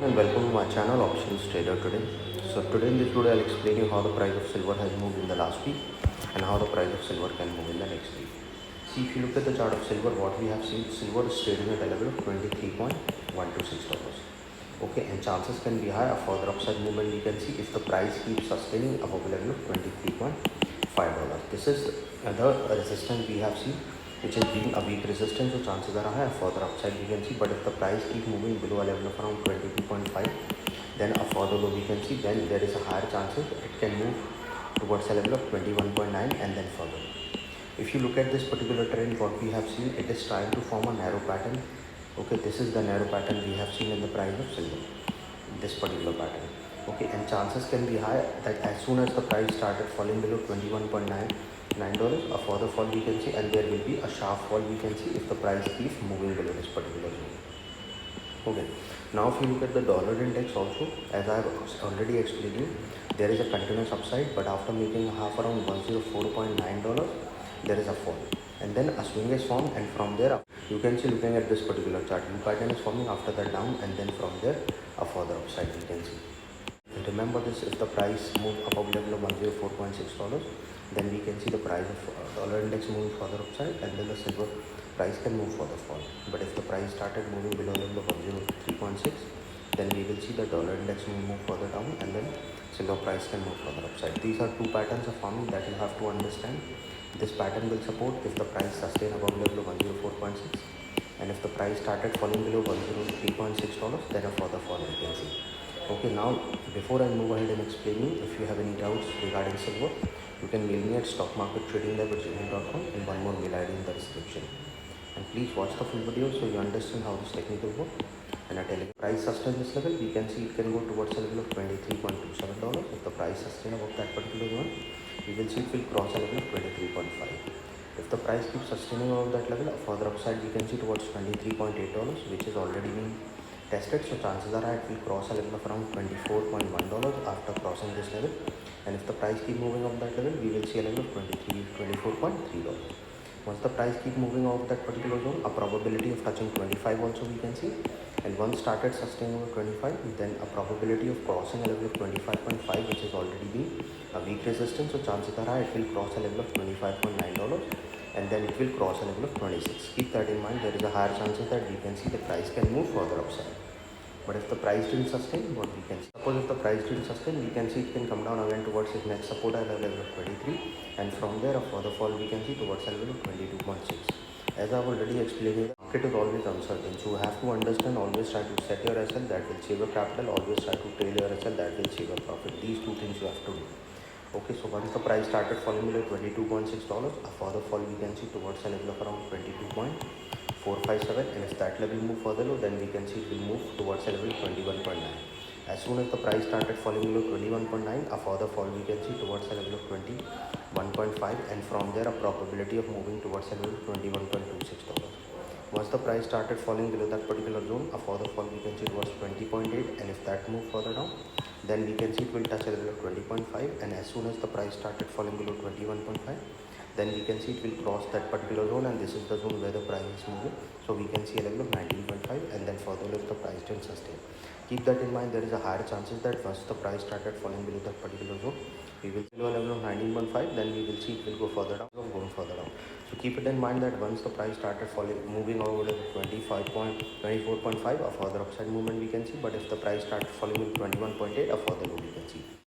And welcome to my channel Options Trader today. So today in this video I'll explain you how the price of silver has moved in the last week and how the price of silver can move in the next week. See, if you look at the chart of silver, what we have seen, silver is trading at a level of $23.126. Okay, and chances can be high of further upside movement we can see if the price keeps sustaining above a level of $23.5. This is the resistance we have seen, which is being a weak resistance, so chances are high of further upside we can see. But if the price keeps moving below a level of around 22.5, then a further low we can see, then there is a higher chances it can move towards a level of 21.9 and then further. If you look at this particular trend, what we have seen, it is trying to form a narrow pattern. Okay, this is the narrow pattern we have seen in the price of silver, this particular pattern. Okay, and chances can be high that as soon as the price started falling below $21.99, a further fall we can see, and there will be a sharp fall we can see if the price keeps moving below this particular zone. Okay, now if you look at the dollar index also, as I have already explained you, there is a continuous upside, but after making a half around $104.9, there is a fall, and then a swing is formed, and from there you can see, looking at this particular chart, U pattern is forming, after that down, and then from there a further upside we can see. And remember this, if the price moves above level of $104.6, then we can see the price of dollar index moving further upside, and then the silver price can move further fall. But if the price started moving below level of 103.6, then we will see the dollar index will move further down, and then silver price can move further upside. These are two patterns of forming that you have to understand. This pattern will support if the price sustain above level of 104.6, and if the price started falling below $103.6, then a further fall we can see. Okay, now before I move ahead and explain you, if you have any doubts regarding silver, you can mail me at stockmarkettradinglab@gmail.com, and one more mail ID in the description. And please watch the full video so you understand how this technical work. And at a price sustain this level, we can see it can go towards a level of $23.27. If the price sustain above that particular one, we will see it will cross a level of 23.5. If the price keeps sustaining above that level, a further upside we can see towards $23.8, which is already being tested, so chances are high it will cross a level of around $24.1 after crossing this level. And if the price keep moving off that level, we will see a level of $24.3. Once the price keep moving off that particular zone, a probability of touching 25 also we can see. And once started sustaining over 25, then a probability of crossing a level of 25.5, which is already been a weak resistance, so chances are high it will cross a level of $25.9, and then it will cross a level of 26. Keep that in mind. There is a higher chances that we can see the price can move further upside. But if the price didn't sustain, what we can see? Suppose if the price didn't sustain, we can see it can come down again towards its next support at a level of 23, and from there a further fall we can see towards a level of 22.6. As I have already explained, the market is always uncertain, so you have to understand, always try to set your SL, that will save your capital, always try to trail your SL, that will save your profit. These two things you have to do. Okay, so once the price started falling below $22.6, a further fall we can see towards a level of around 22.457, and if that level move further low, then we can see it will move towards a level 21.9. As soon as the price started falling below 21.9, a further fall we can see towards a level of 21.5, and from there a probability of moving towards a level of $21.26. Once the price started falling below that particular zone, a further fall we can see towards 20.8, and if that move further down, then we can see it will touch a level of 20.5, and as soon as the price started falling below 21.5, then we can see it will cross that particular zone, and this is the zone where the price is moving, so we can see a level of 19.5, and then further if the price didn't sustain. Keep that in mind. There is a higher chances that once the price started falling below that particular zone, we will see a level of 19.5, then we will see it will go further down or going further down. So keep it in mind that once the price started falling, moving over to 24.5, a further upside movement we can see. But if the price started falling in 21.8, a further